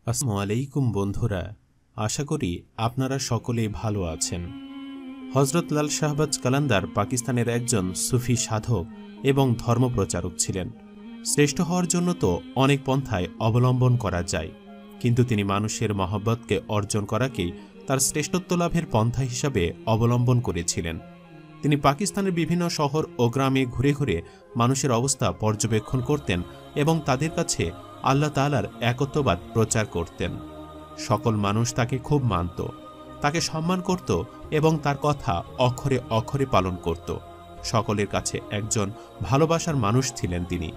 আসসালামু আলাইকুম বন্ধুরা, আশা করি আপনারা সকলেই ভালো আছেন। হযরত লাল শাহবাজ কালান্দার পাকিস্তানের একজন সুফি সাধক এবং ধর্মপ্রচারক ছিলেন। শ্রেষ্ঠ হওয়ার জন্য তো অনেক পন্থায় অবলম্বন করা যায়, কিন্তু তিনি মানুষের মহব্বতকে অর্জন করাকেই তার শ্রেষ্ঠত্ব লাভের পন্থা হিসাবে অবলম্বন করেছিলেন। তিনি পাকিস্তানের বিভিন্ন শহর ও গ্রামে ঘুরে ঘুরে মানুষের অবস্থা পর্যবেক্ষণ করতেন এবং তাদের কাছে আল্লাহ তাআলার একত্ববাদ প্রচার করতেন। সকল মানুষ তাকে খুব মানত, তাকে সম্মান করত এবং তার কথা অক্ষরে অক্ষরে পালন করত। সকলের কাছে একজন ভালোবাসার মানুষ ছিলেন তিনি।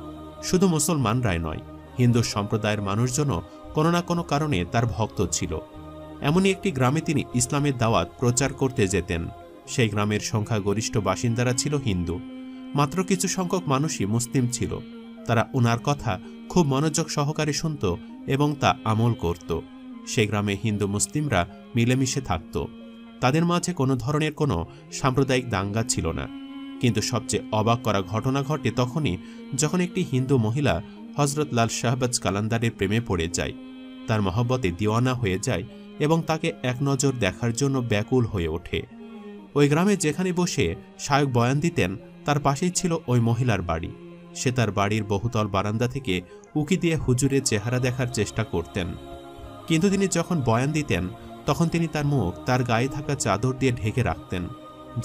শুধু মুসলমানরাই নয়, হিন্দু সম্প্রদায়ের মানুষজনও কোনো না কোনো কারণে তার ভক্ত ছিল। এমনই একটি গ্রামে তিনি ইসলামের দাওয়াত প্রচার করতে যেতেন। সেই গ্রামের সংখ্যাগরিষ্ঠ বাসিন্দারা ছিল হিন্দু, মাত্র কিছু সংখ্যক মানুষই মুসলিম ছিল। তারা ওনার কথা খুব মনোযোগ সহকারে শুনত এবং তা আমল করত। সেই গ্রামে হিন্দু মুসলিমরা মিলেমিশে থাকত, তাদের মাঝে কোনো ধরনের কোনো সাম্প্রদায়িক দাঙ্গা ছিল না। কিন্তু সবচেয়ে অবাক করা ঘটনা ঘটে তখনই যখন একটি হিন্দু মহিলা হযরত লাল শাহবাজ কালান্দারের প্রেমে পড়ে যায়, তার মহব্বতে দিওয়ানা হয়ে যায় এবং তাকে এক নজর দেখার জন্য ব্যাকুল হয়ে ওঠে। ওই গ্রামে যেখানে বসে শায়ক বয়ান দিতেন, তার পাশেই ছিল ওই মহিলার বাড়ি। সে তার বাড়ির বহুতল বারান্দা থেকে উকি দিয়ে হুজুরের চেহারা দেখার চেষ্টা করতেন, কিন্তু তিনি যখন বয়ান দিতেন তখন তিনি তার মুখ তার গায়ে থাকা চাদর দিয়ে ঢেকে রাখতেন,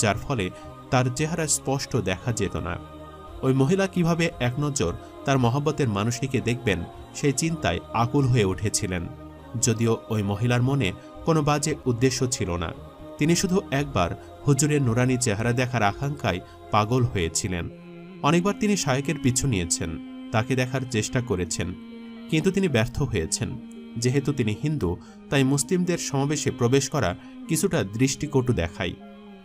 যার ফলে তার চেহারা স্পষ্ট দেখা যেত না। ওই মহিলা কিভাবে এক নজর তার মহব্বতের মানুষটিকে দেখবেন সেই চিন্তায় আকুল হয়ে উঠেছিলেন। যদিও ওই মহিলার মনে কোনো বাজে উদ্দেশ্য ছিল না, তিনি শুধু একবার হুজুরের নুরানি চেহারা দেখার আকাঙ্ক্ষায় পাগল হয়েছিলেন। অনেকবার তিনি শায়েকের পিছু নিয়েছেন, তাকে দেখার চেষ্টা করেছেন, কিন্তু তিনি ব্যর্থ হয়েছেন। যেহেতু তিনি হিন্দু, তাই মুসলিমদের সমাবেশে প্রবেশ করা কিছুটা দৃষ্টিকটু দেখায়।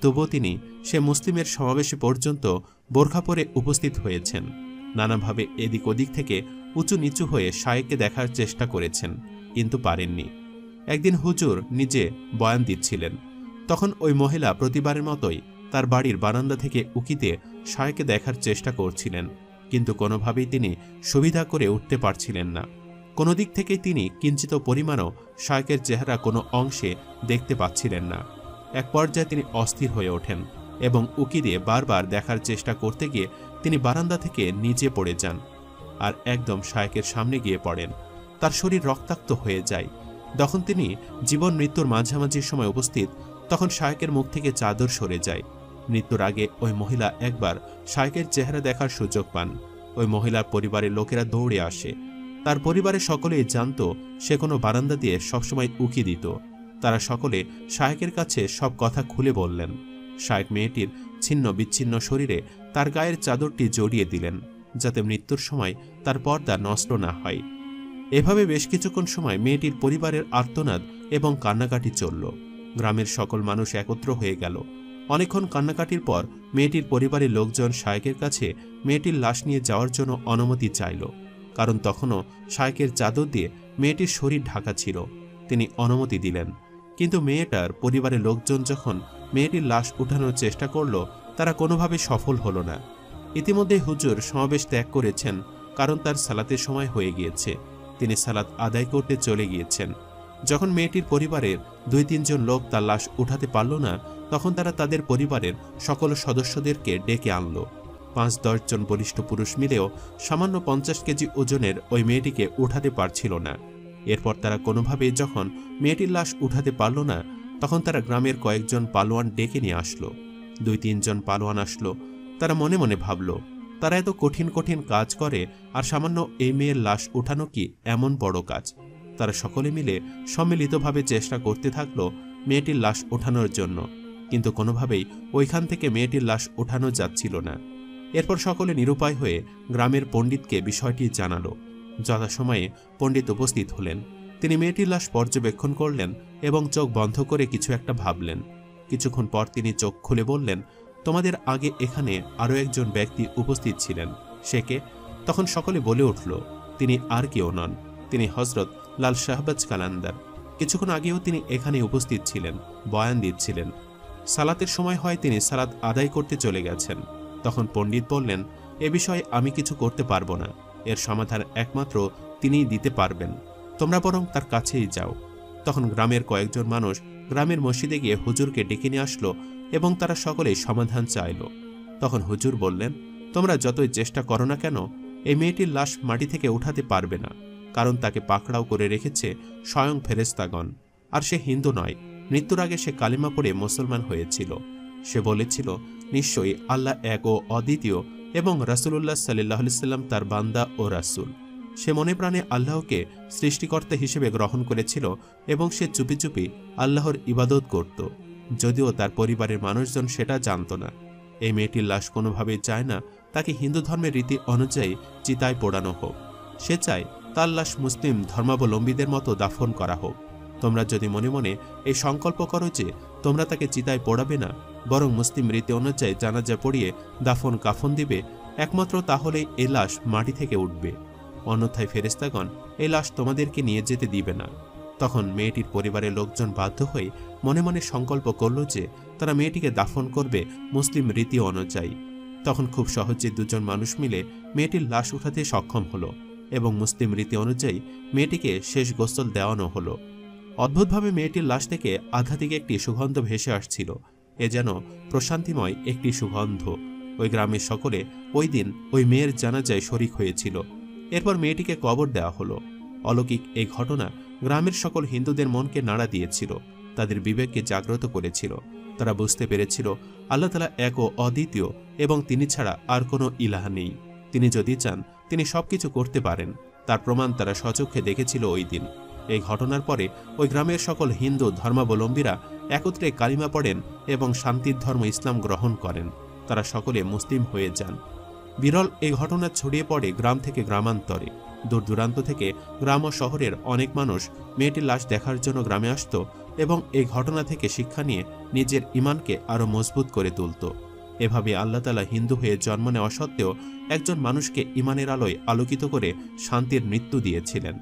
তবুও তিনি সে মুসলিমের সমাবেশে পর্যন্ত বোরখা পরে উপস্থিত হয়েছেন। নানাভাবে এদিক ওদিক থেকে উঁচু নিচু হয়ে শায়েককে দেখার চেষ্টা করেছেন, কিন্তু পারেননি। একদিন হুজুর নিজে বয়ান দিচ্ছিলেন, তখন ওই মহিলা প্রতিবারের মতোই তার বাড়ির বারান্দা থেকে উকিতে শায়েককে দেখার চেষ্টা করছিলেন, কিন্তু কোনোভাবেই তিনি সুবিধা করে উঠতে পারছিলেন না। কোনো দিক থেকেই তিনি কিঞ্চিত পরিমাণও শায়েকের চেহারা কোনো অংশে দেখতে পাচ্ছিলেন না। এক পর্যায়ে তিনি অস্থির হয়ে ওঠেন এবং উকি দিয়ে বারবার দেখার চেষ্টা করতে গিয়ে তিনি বারান্দা থেকে নিচে পড়ে যান আর একদম শায়েকের সামনে গিয়ে পড়েন। তার শরীর রক্তাক্ত হয়ে যায়। যখন তিনি জীবন মৃত্যুর মাঝামাঝি সময় উপস্থিত, তখন শায়েকের মুখ থেকে চাদর সরে যায়। মৃত্যুর আগে ওই মহিলা একবার শায়েকের চেহারা দেখার সুযোগ পান। ওই মহিলার পরিবারের লোকেরা দৌড়ে আসে। তার পরিবারের সকলেই জানত সে কোনো বারান্দা দিয়ে সবসময় উকি দিত। তারা সকলে শায়েকের কাছে সব কথা খুলে বললেন। শায়েক মেয়েটির ছিন্ন বিচ্ছিন্ন শরীরে তার গায়ের চাদরটি জড়িয়ে দিলেন, যাতে মৃত্যুর সময় তার পর্দা নষ্ট না হয়। এভাবে বেশ কিছুক্ষণ সময় মেয়েটির পরিবারের আর্তনাদ এবং কান্নাকাটি চলল। গ্রামের সকল মানুষ একত্র হয়ে গেল। অনেকক্ষণ কান্নাকাটির পর মেয়েটির পরিবারের লোকজন শায়েকের কাছে মেয়েটির লাশ নিয়ে যাওয়ার জন্য অনুমতি চাইল, কারণ তখনও শায়েকের চাদর দিয়ে মেয়েটির শরীর ঢাকা ছিল। তিনি অনুমতি দিলেন, কিন্তু মেয়েটার পরিবারের লোকজন যখন মেয়েটির লাশ উঠানোর চেষ্টা করল, তারা কোনোভাবে সফল হল না। ইতিমধ্যে হুজুর সমাবেশ ত্যাগ করেছেন, কারণ তার সালাতের সময় হয়ে গিয়েছে। তিনি সালাত আদায় করতে চলে গিয়েছেন। যখন মেয়েটির পরিবারের ২-৩ জন লোক তার লাশ উঠাতে পারল না, তখন তারা তাদের পরিবারের সকল সদস্যদেরকে ডেকে আনল। ৫-১০ জন বলিষ্ঠ পুরুষ মিলেও সামান্য ৫০ কেজি ওজনের ওই মেয়েটিকে উঠাতে পারছিল না। এরপর তারা কোনোভাবে যখন মেয়েটির লাশ উঠাতে পারল না, তখন তারা গ্রামের কয়েকজন পালোয়ান ডেকে নিয়ে আসলো। ২-৩ জন পালোয়ান আসলো। তারা মনে মনে ভাবল, তারা এত কঠিন কঠিন কাজ করে, আর সামান্য এই মেয়ের লাশ উঠানো কি এমন বড় কাজ? তারা সকলে মিলে সম্মিলিতভাবে চেষ্টা করতে থাকলো মেয়েটির লাশ ওঠানোর জন্য, কিন্তু কোনোভাবেই ওইখান থেকে মেয়েটির লাশ ওঠানো যাচ্ছিল না। এরপর সকলে নিরুপায় হয়ে গ্রামের পণ্ডিতকে বিষয়টি জানালো। যথাসময়ে পণ্ডিত উপস্থিত হলেন। তিনি মেয়েটির লাশ পর্যবেক্ষণ করলেন এবং চোখ বন্ধ করে কিছু একটা ভাবলেন। কিছুক্ষণ পর তিনি চোখ খুলে বললেন, তোমাদের আগে এখানে আরও একজন ব্যক্তি উপস্থিত ছিলেন, সে কে? তখন সকলে বলে উঠল, তিনি আর কেউ নন, তিনি হযরত লাল শাহবাজ কালান্দার। কিছুক্ষণ আগেও তিনি এখানে উপস্থিত ছিলেন, বয়ান দিচ্ছিলেন। সালাতের সময় হয় তিনি সালাত আদায় করতে চলে গেছেন। তখন পণ্ডিত বললেন, এ বিষয়ে আমি কিছু করতে পারবো না, এর সমাধান একমাত্র তিনিই দিতে পারবেন। তোমরা বরং তার কাছেই যাও। তখন গ্রামের কয়েকজন মানুষ গ্রামের মসজিদে গিয়ে হুজুরকে ডেকে নিয়ে আসলো এবং তারা সকলেই সমাধান চাইল। তখন হুজুর বললেন, তোমরা যতই চেষ্টা করো না কেন, এই মেয়েটির লাশ মাটি থেকে উঠাতে পারবে না, কারণ তাকে পাকড়াও করে রেখেছে স্বয়ং ফেরেশতাগণ। আর সে হিন্দু নয়, মৃত্যুর আগে সে কালিমা পড়ে মুসলমান হয়েছিল। সে বলেছিল, নিশ্চয়ই আল্লাহ এক ও অদ্বিতীয় এবং রাসূলুল্লাহ সাল্লাল্লাহু আলাইহি সাল্লাম তার বান্দা ও রাসূল। সে মনে প্রাণে আল্লাহকে সৃষ্টিকর্তা হিসেবে গ্রহণ করেছিল এবং সে চুপি চুপি আল্লাহর ইবাদত করত, যদিও তার পরিবারের মানুষজন সেটা জানত না। এই মেয়েটির লাশ কোনোভাবেই চায় না তাকে হিন্দু ধর্মের রীতি অনুযায়ী চিতায় পোড়ানো হোক। সে চায় তার লাশ মুসলিম ধর্মাবলম্বীদের মতো দাফন করা হোক। তোমরা যদি মনে মনে এই সংকল্প করো যে তোমরা তাকে চিতায় পোড়াবে না, বরং মুসলিম রীতি অনুযায়ী জানাজা পড়িয়ে দাফন কাফন দিবে, একমাত্র তাহলেই এই লাশ মাটি থেকে উঠবে। অন্যথায় ফেরেশতাগণ এই লাশ তোমাদেরকে নিয়ে যেতে দিবে না। তখন মেয়েটির পরিবারের লোকজন বাধ্য হয়ে মনে মনে সংকল্প করল যে তারা মেয়েটিকে দাফন করবে মুসলিম রীতি অনুযায়ী। তখন খুব সহজে দুজন মানুষ মিলে মেয়েটির লাশ উঠাতে সক্ষম হলো এবং মুসলিম রীতি অনুযায়ী মেয়েটিকে শেষ গোসল দেওয়ানো হলো। অদ্ভুতভাবে মেয়েটির লাশ থেকে আধা দিকে একটি সুগন্ধ ভেসে আসছিল। এ যেন প্রশান্তিময় একটি সুগন্ধ। ওই গ্রামের সকলে ওই দিন ওই মেয়ের জানাজায় শরিক হয়েছিল। এরপর মেয়েটিকে কবর দেওয়া হলো। অলৌকিক এই ঘটনা গ্রামের সকল হিন্দুদের মনকে নাড়া দিয়েছিল, তাদের বিবেককে জাগ্রত করেছিল। তারা বুঝতে পেরেছিল আল্লাহ তাআলা এক ও অদ্বিতীয় এবং তিনি ছাড়া আর কোনো ইলাহ নেই। তিনি যদি চান তিনি সবকিছু করতে পারেন। তার প্রমাণ তারা স্বচক্ষে দেখেছিল ওই দিন। এই ঘটনার পরে ওই গ্রামের সকল হিন্দু ধর্মাবলম্বীরা একত্রে কালিমা পড়েন এবং শান্তির ধর্ম ইসলাম গ্রহণ করেন। তারা সকলে মুসলিম হয়ে যান। বিরল এই ঘটনা ছড়িয়ে পড়ে গ্রাম থেকে গ্রামান্তরে। দূর দূরান্ত থেকে গ্রাম ও শহরের অনেক মানুষ মেয়েটির লাশ দেখার জন্য গ্রামে আসত এবং এই ঘটনা থেকে শিক্ষা নিয়ে নিজের ঈমানকে আরও মজবুত করে তুলত। এভাবে আল্লাহ তাআলা হিন্দু হয়ে জন্ম নেওয়া সত্ত্বেও একজন মানুষকে ঈমানের আলোয় আলোকিত করে শান্তির মৃত্যু দিয়েছিলেন।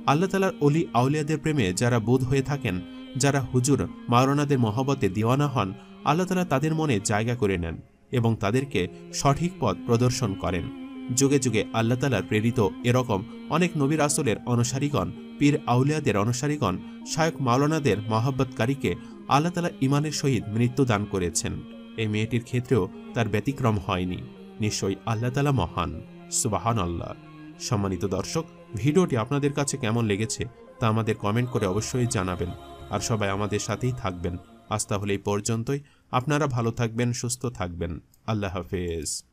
আল্লাহ তাআলার অলি আউলিয়াদের প্রেমে যারা বুঁদ হয়ে থাকেন, যারা হুজুর মাওলানাদের মহব্বতে দিওয়ানা হন, আল্লাহ তাআলা তাদের মনে জায়গা করে নেন এবং তাদেরকে সঠিক পথ প্রদর্শন করেন। যুগে যুগে আল্লাহ তাআলার প্রেরিত এরকম অনেক নবী রাসূলের অনুসারীগণ, পীর আউলিয়াদের অনুসারীগণ, শায়খ মাওলানাদের মহব্বতকারীকে আল্লাহ তাআলা ঈমানের সহিত মৃত্যু দান করেছেন। এই মেয়েটির ক্ষেত্রেও তার ব্যতিক্রম হয়নি। নিশ্চয়ই আল্লাহ তাআলা মহান। সুবহানাল্লাহ। সম্মানিত দর্শক, ভিডিওটি আপনাদের কাছে কেমন লেগেছে তা আমাদের কমেন্ট করে অবশ্যই জানাবেন। আর সবাই আমাদের সাথেই থাকবেন। আজ তাহলে এই পর্যন্তই। আপনারা ভালো থাকবেন, সুস্থ থাকবেন। আল্লাহ হাফেজ।